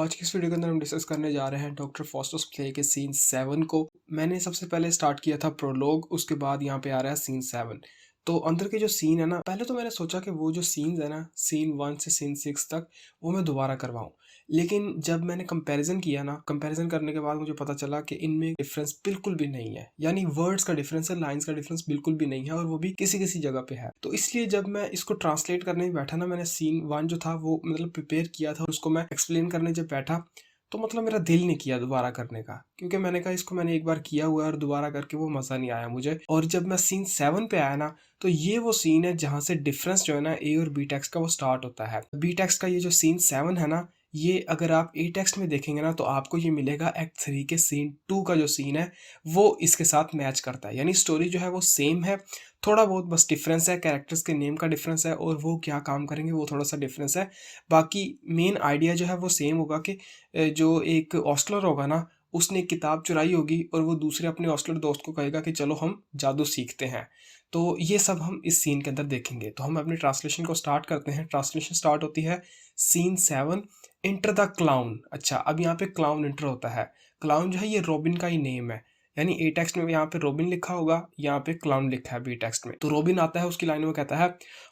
आज की इस वीडियो के अंदर हम डिस्कस करने जा रहे हैं डॉक्टर फॉस्टर्स प्ले के सीन 7 को। मैंने सबसे पहले स्टार्ट किया था प्रोलॉग, उसके बाद यहाँ पे आ रहा है सीन 7। तो अंदर के जो सीन है ना, पहले तो मैंने सोचा कि वो जो सीन्स है ना, सीन 1 से सीन 6 तक, वो मैं दोबारा करवाऊँ। लेकिन जब मैंने कंपैरिजन किया ना, कंपैरिजन करने के बाद मुझे पता चला कि इनमें डिफरेंस बिल्कुल भी नहीं है। यानी वर्ड्स का डिफरेंस है, लाइंस का डिफरेंस बिल्कुल भी नहीं है, और वो भी किसी किसी जगह पे है। तो इसलिए जब मैं इसको ट्रांसलेट करने में बैठा ना, मैंने सीन 1 जो था वो मतलब प्रिपेयर किया था, उसको मैं एक्सप्लेन करने जब बैठा तो मतलब मेरा दिल नहीं किया दोबारा करने का, क्योंकि मैंने कहा इसको मैंने एक बार किया हुआ है और दोबारा करके वो मज़ा नहीं आया मुझे। और जब मैं सीन 7 पे आया ना, तो ये वो सीन है जहाँ से डिफरेंस जो है ना ए और बी टेक्स्ट का वो स्टार्ट होता है। बी टेक्स्ट का ये जो सीन 7 है ना, ये अगर आप ए टेक्स्ट में देखेंगे ना, तो आपको ये मिलेगा एक्ट 3 के सीन 2 का जो सीन है वो इसके साथ मैच करता है। यानी स्टोरी जो है वो सेम है, थोड़ा बहुत बस डिफरेंस है, कैरेक्टर्स के नेम का डिफरेंस है और वो क्या काम करेंगे वो थोड़ा सा डिफरेंस है। बाकी मेन आइडिया जो है वो सेम होगा कि जो एक हॉस्टलर होगा ना, उसने एक किताब चुराई होगी और वो दूसरे अपने हॉस्टलर दोस्त को कहेगा कि चलो हम जादू सीखते हैं। तो ये सब हम इस सीन के अंदर देखेंगे। तो हम अपनी ट्रांसलेशन को स्टार्ट करते हैं। ट्रांसलेशन स्टार्ट होती है सीन 7, इंटर द क्लाउन। अच्छा, अब यहाँ पे क्लाउन इंटर होता है। क्लाउन जो है ये रॉबिन का ही नेम है। यानी ए टेक्स्ट में यहाँ पे रॉबिन लिखा होगा, यहाँ पे क्लाउन लिखा है बी टेक्स्ट में। तो रॉबिन आता है, उसकी लाइन में कहता है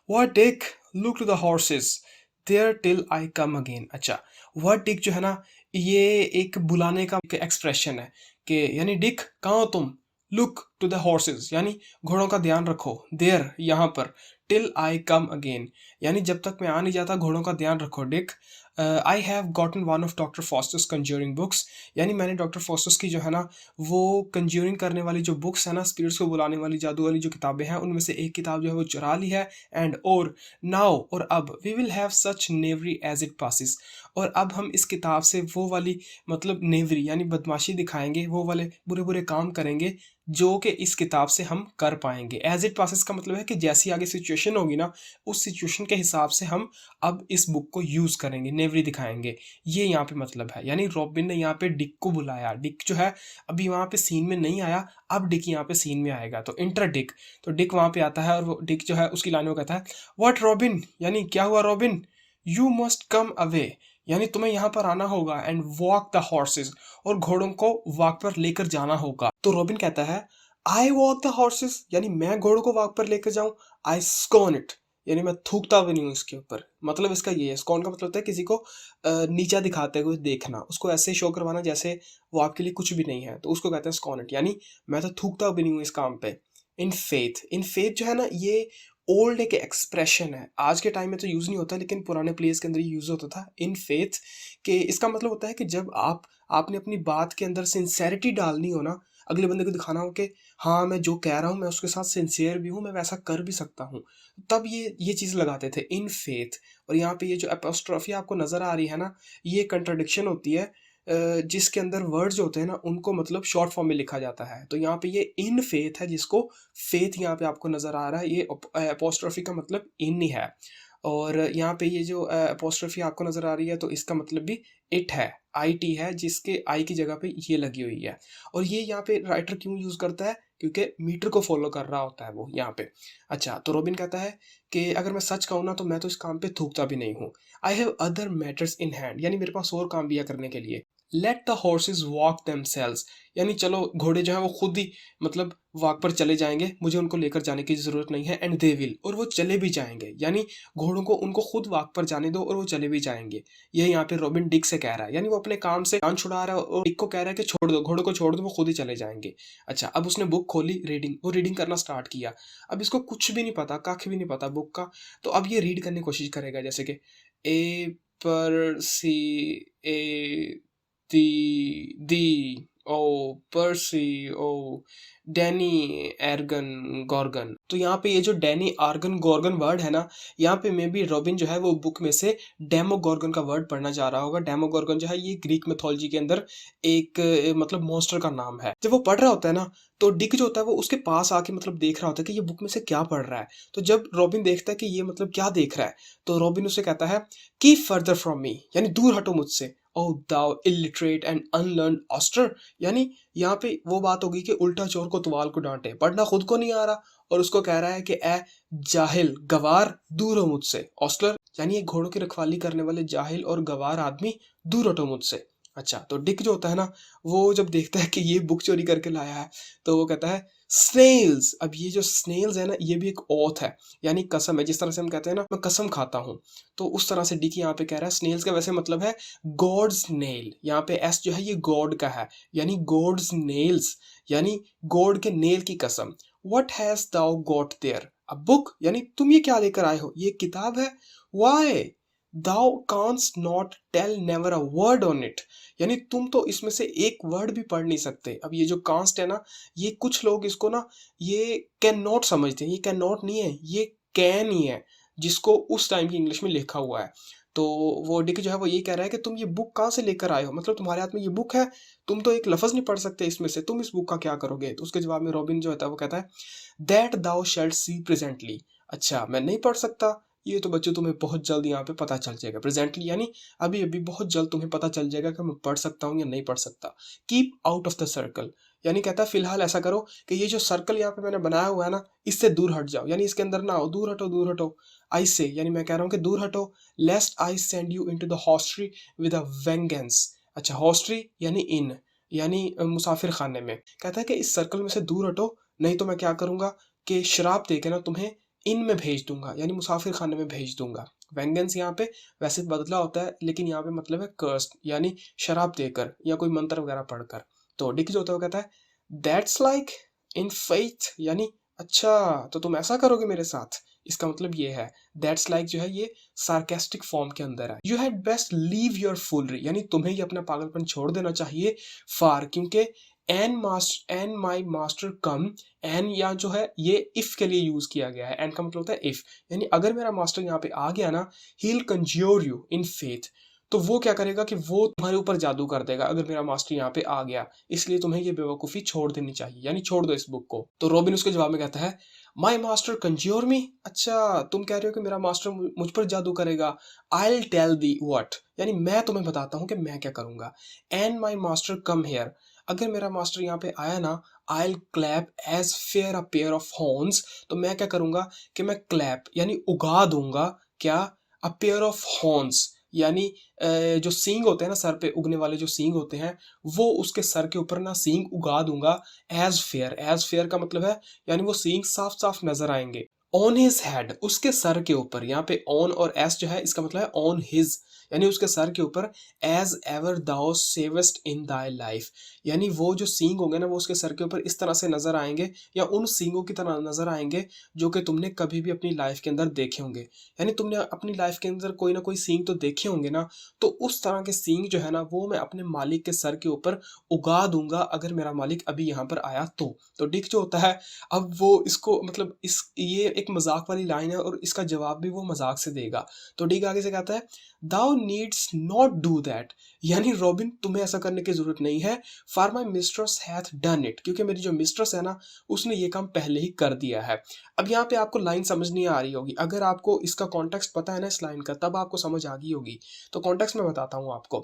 what Dick, look to the horses there till I come again. अच्छा, व्हाट डिक जो है ना, ये एक बुलाने का एक्सप्रेशन है कि यानी डिक कहाँ हो तुम, लुक टू द हॉर्सेस यानी घोड़ों का ध्यान रखो, देयर यहाँ पर, टिल आई कम अगेन यानी जब तक मैं आ नहीं जाता घोड़ों का ध्यान रखो Dick. I have gotten one of doctor fosters conjuring books, यानी मैंने डॉक्टर फॉस्टर्स की जो है ना वो कंज्यूरिंग करने वाली जो बुक्स है ना, स्पिरिट्स को बुलाने वाली जादू वाली जो किताबें हैं, उनमें से एक किताब जो है वो चुरा ली है। एंड और नाउ, और अब, we will have such every as it passes, और अब हम इस किताब से वो वाली मतलब नेवरी यानी बदमाशी दिखाएंगे, वो वाले बुरे बुरे काम करेंगे जो कि इस किताब से हम कर पाएंगे। एज इट पासिस का मतलब है कि जैसी आगे सिचुएशन होगी ना, उस सिचुएशन के हिसाब से हम अब इस बुक को यूज़ करेंगे, नेवरी दिखाएंगे। ये यहाँ पे मतलब है। यानी रॉबिन ने यहाँ पे डिक को बुलाया। डिक जो है अभी वहाँ पे सीन में नहीं आया, अब डिक यहाँ पे सीन में आएगा। तो इंटर डिक, तो डिक वहाँ पे आता है और वो डिक जो है उसकी लाइन में कहता है व्हाट रॉबिन, यानी क्या हुआ robin, you must come away, यानी तुम्हें यहाँ पर आना होगा, एंड वॉक द हॉर्सेस, और घोड़ों को वॉक पर लेकर जाना होगा। तो रॉबिन कहता है आई वॉक द हॉर्सेस, यानी मैं घोड़ों को वॉक पर लेकर जाऊं, आई स्कॉन इट, यानी मैं थूकता भी नहीं हूँ इसके ऊपर। मतलब इसका ये है, स्कॉन का मतलब होता है किसी को नीचा दिखाते हुए देखना, उसको ऐसे शो करवाना जैसे वो आपके लिए कुछ भी नहीं है, तो उसको कहते हैं स्कॉन इट, यानी मैं तो थूकता भी नहीं हूँ इस काम पे। इन फेथ, इन फेथ जो है ना, ये ओल्ड एक एक्सप्रेशन है, आज के टाइम में तो यूज़ नहीं होता, लेकिन पुराने प्लेस के अंदर ये यूज़ होता था, इन फेथ। कि इसका मतलब होता है कि जब आपने अपनी बात के अंदर सिंसेरिटी डालनी हो ना, अगले बंदे को दिखाना हो कि हाँ मैं जो कह रहा हूँ मैं उसके साथ सिंसियर भी हूँ, मैं वैसा कर भी सकता हूँ, तब ये चीज़ लगाते थे, इन फेथ। और यहाँ पे ये जो एपोस्ट्रोफी आपको नज़र आ रही है ना, ये कंट्राडिक्शन होती है, जिसके अंदर वर्ड्स होते हैं ना उनको मतलब शॉर्ट फॉर्म में लिखा जाता है। तो यहाँ पे ये इन फेथ है, जिसको फेथ यहाँ पे आपको नज़र आ रहा है, ये एपोस्ट्रोफी का मतलब इन ही है। और यहाँ पे ये जो अपोस्ट्रोफी आपको नज़र आ रही है, तो इसका मतलब भी इट है, आई टी है, जिसके आई की जगह पे ये लगी हुई है। और ये यहाँ पे राइटर क्यों यूज़ करता है, क्योंकि मीटर को फॉलो कर रहा होता है वो यहाँ पे। अच्छा, तो रॉबिन कहता है कि अगर मैं सच कहूँ ना, तो मैं तो इस काम पे थूकता भी नहीं हूँ। I have other matters in hand, यानी मेरे पास और काम भी है करने के लिए। Let the horse's walk themselves, यानी चलो घोड़े जो है वो खुद ही मतलब वॉक पर चले जाएंगे, मुझे उनको लेकर जाने की ज़रूरत नहीं है। एंड दे विल, और वो चले भी जाएंगे, यानी घोड़ों को उनको खुद वॉक पर जाने दो और वो चले भी जाएंगे। ये यहाँ पे रॉबिन डिक से कह रहा है, यानी वो अपने काम से जान छुड़ा रहा है और डिक को कह रहा है कि छोड़ दो, घोड़ों को छोड़ दो, वो खुद ही चले जाएंगे। अच्छा, अब उसने बुक खोली, रीडिंग, वो रीडिंग करना स्टार्ट किया। अब इसको कुछ भी नहीं पता, कख भी नहीं पता बुक का, तो अब ये रीड करने की कोशिश करेगा, जैसे कि ए पर सी, ए दी ओ पर्सी ओ डैनी एर्गन गॉर्गन। तो यहाँ पे ये जो डैनी आर्गन गॉर्गन वर्ड है ना, यहाँ पे मे बी रॉबिन जो है वो बुक में से डेमोगॉर्गन का वर्ड पढ़ना चाह रहा होगा। डेमोगॉर्गन जो है ये ग्रीक मिथोलॉजी के अंदर एक मतलब मॉन्स्टर का नाम है। जब वो पढ़ रहा होता है ना, तो डिक जो होता है वो उसके पास आके मतलब देख रहा होता है कि ये बुक में से क्या पढ़ रहा है। तो जब रॉबिन देखता है कि ये मतलब क्या देख रहा है, तो रॉबिन उसे कहता है कीप फर्दर फ्रॉम मी, यानी दूर हटो मुझसे। ओह दाउ इलिटरेट एंड अनलर्न ऑस्टर, यानी यहाँ पे वो बात होगी कि उल्टा चोर को तुवाल को डांटे, पढ़ना खुद को नहीं आ रहा और उसको कह रहा है कि ए जाहिल गवार दूर हो मुझसे। ऑस्टलर यानी ये घोड़ों की रखवाली करने वाले जाहिल और गवार आदमी दूर हटो मुझसे। अच्छा, तो डिक जो होता है ना, वो जब देखता है कि ये बुक चोरी करके लाया है, तो वो कहता है स्नेल्स। अब ये जो स्नेल्स है ना, ये भी एक ओथ है, यानी कसम है। जिस तरह से हम कहते हैं ना मैं कसम खाता हूँ, तो उस तरह से डिक यहाँ पे कह रहा है। स्नेल्स का वैसे मतलब है गॉड्स नेल। यहाँ पे एस जो है ये गॉड का है, यानी गॉड्स नेल्स, यानी गॉड के नेल की कसम। What has thou got there, a book, यानी तुम ये क्या लेकर आए हो, ये किताब है। Why thou canst not tell never a word on it, यानी तुम तो इसमें से एक वर्ड भी पढ़ नहीं सकते। अब ये जो कांस्ट है ना, ये कुछ लोग इसको ना ये कैन नॉट समझते हैं। ये कैन नॉट नहीं है, ये कैन ही है, जिसको उस टाइम की इंग्लिश में लिखा हुआ है। तो वो डिक जो है वो ये कह रहा है कि तुम ये बुक कहाँ से लेकर आए हो, मतलब तुम्हारे हाथ में ये बुक है, तुम तो एक लफ्ज नहीं पढ़ सकते इसमें से, तुम इस बुक का क्या करोगे। तो उसके जवाब में रॉबिन जो होता है वो कहता है दैट दाउ शैल्ट सी प्रेजेंटली। अच्छा, मैं नहीं पढ़ सकता, ये तो बच्चों तुम्हें बहुत जल्द यहाँ पे पता चल जाएगा। प्रेजेंटली यानी अभी अभी बहुत जल्द तुम्हें पता चल जाएगा कि मैं पढ़ सकता हूँ या नहीं पढ़ सकता। Keep out of the circle, यानी कहता है फिलहाल ऐसा करो कि ये जो सर्कल यहाँ पे मैंने बनाया हुआ है ना, इससे दूर हट जाओ, यानी इसके अंदर ना आओ, दूर हटो दूर हटो। आई से यानी मैं कह रहा हूँ कि दूर हटो। Lest I send you into the hostry with a vengeance. अच्छा, हॉस्टरी यानी इन, यानी मुसाफिर खाने में। कहता है कि इस सर्कल में से दूर हटो, नहीं तो मैं क्या करूंगा कि शराब दे के ना तुम्हें इन में भेज दूंगा, यानी मुसाफिर खाने में भेज दूंगा। वेंगेंस यहाँ पे वैसे बदला होता है, लेकिन यहाँ पे मतलब है कर्स, यानी शराब देकर या कोई मंत्र वगैरह पढ़कर। तो डिक जो होता है वो कहता है दैट्स लाइक इन फेथ, यानी अच्छा तो तुम ऐसा करोगे मेरे साथ। इसका मतलब ये है दैट्स लाइक जो है ये सार्केस्टिक फॉर्म के अंदर है। You had best leave your foolery, यानी तुम्हें ये अपना पागलपन छोड़ देना चाहिए। फार, क्योंकि an my master come, an या जो है ये इफ के लिए यूज किया गया है। एन का मतलब होता है इफ, यानी अगर मेरा मास्टर यहाँ पे आ गया ना, he will conjure you in faith, तो वो क्या करेगा कि वो तुम्हारे ऊपर जादू कर देगा अगर मेरा मास्टर यहाँ पे आ गया। इसलिए तुम्हें ये बेवकूफ़ी छोड़ देनी चाहिए, यानी छोड़ दो इस बुक को। तो रॉबिन उसके जवाब में कहता है माई मास्टर कंज्योर मी। अच्छा, तुम कह रहे हो कि मेरा मास्टर मुझ पर जादू करेगा। I will tell thee what, यानी मैं तुम्हें बताता हूँ कि मैं क्या करूंगा। And my master come here, अगर मेरा मास्टर यहाँ पे आया ना, I will clap as fair a pair of horns, तो मैं क्या करूंगा कि मैं क्लैप यानी उगा दूंगा क्या, अ पेयर ऑफ हॉर्न्स, यानी जो सींग होते हैं ना, सर पे उगने वाले जो सींग होते हैं, वो उसके सर के ऊपर ना सींग उगा दूंगा। एज फेयर का मतलब है यानी वो सींग साफ साफ नजर आएंगे। ऑन हिज हेड, उसके सर के ऊपर, यहाँ पे ऑन और एस जो है इसका मतलब है ऑन हिज, यानी उसके सर के ऊपर। एज एवर दाउ सेवेस्ट इन दाई लाइफ, यानी वो जो सींग होंगे ना वो उसके सर के ऊपर इस तरह से नजर आएंगे, या उन सींगों की तरह नजर आएंगे जो कि तुमने कभी भी अपनी लाइफ के अंदर देखे होंगे। यानी तुमने अपनी लाइफ के अंदर कोई ना कोई सींग तो देखे होंगे ना, तो उस तरह के सींग जो है ना वो मैं अपने मालिक के सर के ऊपर उगा दूंगा अगर मेरा मालिक अभी यहाँ पर आया तो डिक जो होता है, अब वो इसको मतलब इस ये एक मजाक वाली लाइन है और इसका जवाब भी वो मजाक से देगा। तो डिक आगे से कहता है दाउ नीड्स नॉट डू दैट, यानी रॉबिन तुम्हें ऐसा करने की जरूरत नहीं है। For my mistress hath done it, क्योंकि मेरी जो मिस्ट्रेस है ना उसने ये काम पहले ही कर दिया है। अब यहाँ पे आपको लाइन समझ नहीं आ रही होगी, अगर आपको इसका कॉन्टेक्स्ट पता है ना इस लाइन का, तब आपको समझ आ गई होगी। तो कॉन्टेक्स्ट मैं बताता हूँ आपको।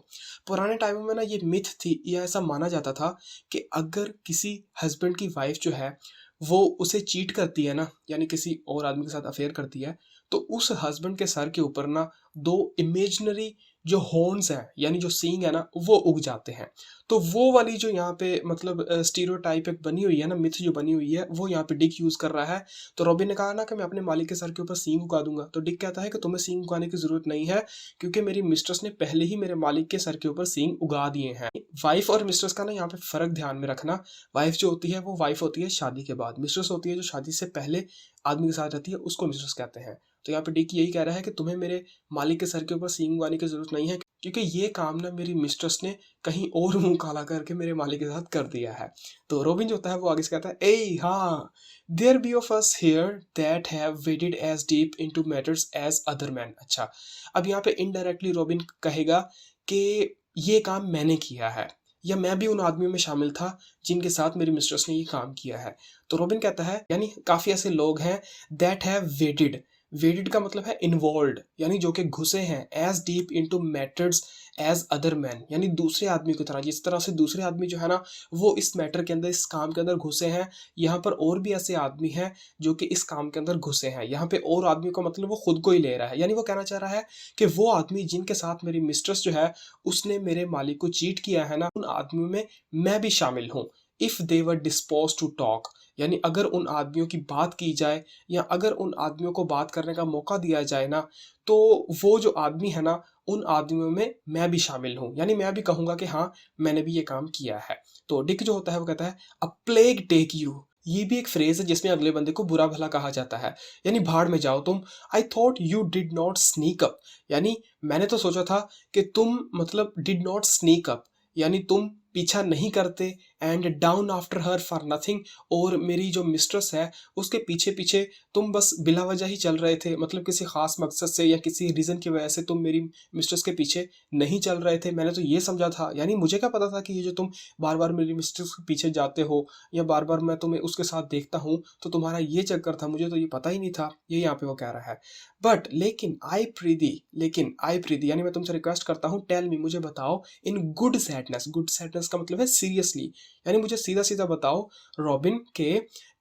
पुराने टाइमों में ना ये मिथ थी, या ऐसा माना जाता था कि अगर किसी हस्बैंड की वाइफ जो है वो उसे चीट करती है ना, यानी किसी और आदमी के साथ अफेयर करती है, तो उस हस्बैंड के सर के ऊपर ना दो इमेजिनरी जो हॉर्न्स हैं, यानी जो सींग है ना, वो उग जाते हैं। तो वो वाली जो यहाँ पे मतलब स्टीरियोटाइप एक बनी हुई है ना, मिथ जो बनी हुई है, वो यहाँ पे डिक यूज कर रहा है। तो रॉबिन ने कहा ना कि मैं अपने मालिक के सर के ऊपर सींग उगा दूंगा, तो डिक कहता है कि तुम्हें सींग उगाने की जरूरत नहीं है, क्योंकि मेरी मिस्ट्रेस ने पहले ही मेरे मालिक के सर के ऊपर सींग उगा दिए हैं। वाइफ और मिस्ट्रेस का ना यहाँ पे फर्क ध्यान में रखना। वाइफ जो होती है वो वाइफ होती है शादी के बाद, मिस्ट्रेस होती है जो शादी से पहले आदमी के साथ रहती है, उसको मिस्ट्रेस कहते हैं। तो यहाँ पे डिक यही कह रहा है कि तुम्हें मेरे मालिक के सर के ऊपर सींग उगाने की जरूरत नहीं है, क्योंकि ये काम ना मेरी मिस्ट्रेस ने कहीं और मुंह काला करके मेरे मालिक के साथ कर दिया है। तो रोबिन जो होता है वो आगे से कहता है ए हाँ, there be of us here that have waded as deep into matters as other man. अच्छा, अब यहाँ पे इनडायरेक्टली रोबिन कहेगा कि ये काम मैंने किया है, या मैं भी उन आदमियों में शामिल था जिनके साथ मेरी मिस्ट्रेस ने ये काम किया है। तो रोबिन कहता है यानी काफी ऐसे लोग हैं दैट हैव वेटेड, वेडेड का मतलब है इन्वॉल्व्ड, यानी जो कि घुसे हैं, as deep into matters as other man, यानी दूसरे आदमी की तरह, जिस तरह से दूसरे आदमी जो है ना वो इस मैटर के अंदर, इस काम के अंदर घुसे हैं, यहाँ पर और भी ऐसे आदमी हैं जो कि इस काम के अंदर घुसे हैं। यहाँ पे और आदमी को मतलब वो खुद को ही ले रहा है, यानी वो कहना चाह रहा है कि वो आदमी जिनके साथ मेरी मिस्ट्रेस जो है उसने मेरे मालिक को चीट किया है ना, उन आदमियों में मैं भी शामिल हूँ। If they were dispose to talk, यानी अगर उन आदमियों की बात की जाए या अगर उन आदमियों को बात करने का मौका दिया जाए ना, तो वो जो आदमी है ना उन आदमियों में मैं भी शामिल हूँ, यानी मैं भी कहूंगा कि हाँ मैंने भी ये काम किया है। तो डिक जो होता है वो कहता है अ प्लेग टेक यू, ये भी एक फ्रेज है जिसमें अगले बंदे को बुरा भला कहा जाता है, यानी भाड़ में जाओ तुम। I thought you did not sneak up, यानी मैंने तो सोचा था कि तुम मतलब डिड नॉट स्नीक अप, यानी तुम पीछा नहीं करते, and down after her for nothing, और मेरी जो मिस्ट्रेस है उसके पीछे पीछे तुम बस बिला वजह ही चल रहे थे, मतलब किसी खास मकसद से या किसी रीज़न की वजह से तुम मेरी मिस्ट्रेस के पीछे नहीं चल रहे थे। मैंने तो ये समझा था, यानी मुझे क्या पता था कि ये जो तुम बार बार मेरी मिस्ट्रेस के पीछे जाते हो या बार बार मैं तुम्हें उसके साथ देखता हूँ तो तुम्हारा ये चक्कर था, मुझे तो ये पता ही नहीं था, ये यहाँ पे वो कह रहा है। बट लेकिन आई प्रीति, यानी मैं तुमसे रिक्वेस्ट करता हूँ, टेल मी, मुझे बताओ, in good sadness, good sadness का मतलब है सीरियसली, यानी मुझे सीधा सीधा बताओ रॉबिन के,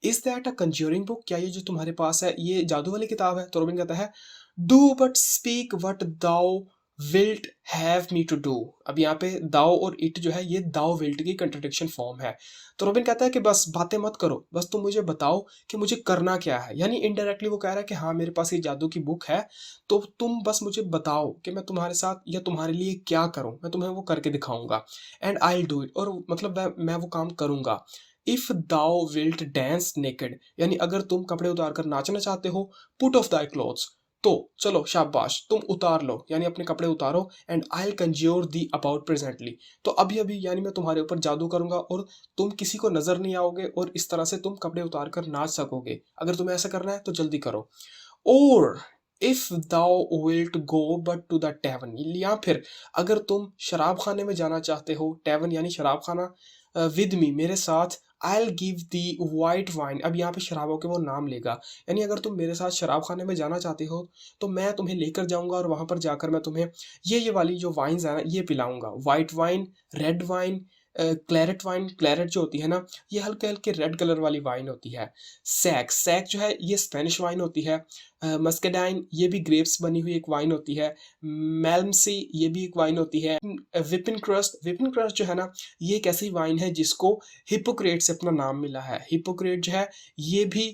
is that a conjuring book, क्या ये जो तुम्हारे पास है ये जादू वाली किताब है? तो रॉबिन कहता है do but speak what thou wilt have me to do. अब यहाँ पे दाओ और इट जो है ये दाओ विल्ट की कंट्रडिक्शन फॉर्म है। तो रॉबिन कहता है कि बस बातें मत करो, बस तुम मुझे बताओ कि मुझे करना क्या है, यानी इनडायरेक्टली वो कह रहा है कि हाँ मेरे पास ये जादू की बुक है, तो तुम बस मुझे बताओ कि मैं तुम्हारे साथ या तुम्हारे लिए क्या करूं, मैं तुम्हें वो करके दिखाऊंगा, एंड आई डू इट, और मतलब मैं वो काम करूंगा। इफ दाओ विल्ट डांस नेकेड, यानी अगर तुम कपड़े उतार कर नाचना चाहते हो, पुट ऑफ दाई क्लोथ्स, तो चलो शाबाश तुम उतार लो, यानी अपने कपड़े उतारो, and I conjure thee about presently, तो अभी अभी यानी मैं तुम्हारे ऊपर जादू करूंगा और तुम किसी को नजर नहीं आओगे और इस तरह से तुम कपड़े उतार कर नाच सकोगे। अगर तुम्हें ऐसा करना है तो जल्दी करो। और if thou wilt go but to the tavern, या फिर अगर तुम शराब खाने में जाना चाहते हो, टैवन यानी शराब खाना, विद मी मेरे साथ, I will give the white wine, अब यहाँ पे शराबों के वो नाम लेगा, यानी अगर तुम मेरे साथ शराब खाने में जाना चाहते हो तो मैं तुम्हें लेकर जाऊंगा और वहां पर जाकर मैं तुम्हें ये वाली जो वाइन्स है ना ये पिलाऊंगा, white wine, red wine, claret wine, claret जो होती है ना ये हल्के हल्के रेड कलर वाली वाइन होती है। सैक, सैक जो है ये स्पेनिश वाइन होती है। मस्केडाइन ये भी ग्रेप्स बनी हुई एक वाइन होती है। मेलमसी ये भी एक वाइन होती है। विपिन क्रस्ट, विपिन क्रस्ट जो है ना ये एक ऐसी वाइन है जिसको हिपोक्रेट से अपना नाम मिला है। हिपोक्रेट जो है ये भी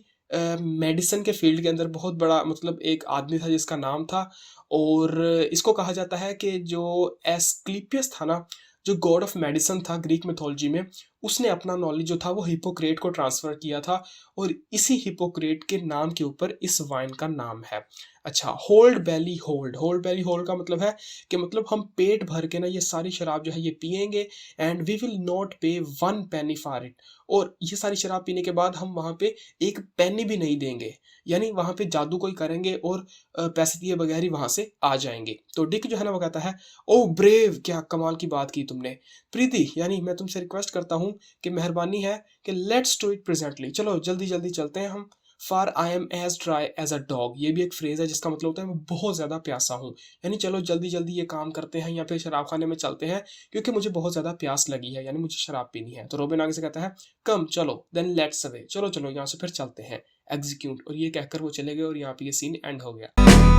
मेडिसिन के फील्ड के अंदर बहुत बड़ा मतलब एक आदमी था जिसका नाम था, और इसको कहा जाता है कि जो एस्क्लीपियस था ना, जो गॉड ऑफ मेडिसिन था ग्रीक मिथोलॉजी में, उसने अपना नॉलेज जो था वो हिपोक्रेट को ट्रांसफर किया था, और इसी हिपोक्रेट के नाम के ऊपर इस वाइन का नाम है। अच्छा, होल्ड बेली होल्ड, होल्ड बेली होल्ड का मतलब है कि मतलब हम पेट भर के ना ये सारी शराब जो है ये पियेंगे, एंड वी विल नॉट पे वन पेनी फॉर इट, और ये सारी शराब पीने के बाद हम वहां पे एक पेनी भी नहीं देंगे, यानी वहां पे जादू कोई करेंगे और पैसे दिए बगैर ही वहां से आ जाएंगे। तो डिक जो है ना वो कहता है ओ ब्रेव, क्या कमाल की बात की तुमने प्रीति, यानी मैं तुमसे रिक्वेस्ट करता हूँ कि मेहरबानी है कि लेट्स डू इट प्रेजेंटली, चलो जल्दी जल्दी चलते हैं हम। For I am as dry as a dog, ये भी एक फ्रेज है जिसका मतलब होता है मैं बहुत ज्यादा प्यासा हूँ, यानी चलो जल्दी जल्दी ये काम करते हैं या फिर शराब खाने में चलते हैं क्योंकि मुझे बहुत ज्यादा प्यास लगी है, यानी मुझे शराब पीनी है। तो रोबिन आगे से कहता है कम चलो देन लेट्स अवे, चलो चलो यहाँ से फिर चलते हैं, एग्जीक्यूट, और ये कहकर वो चले गए और यहाँ पे ये सीन एंड हो गया।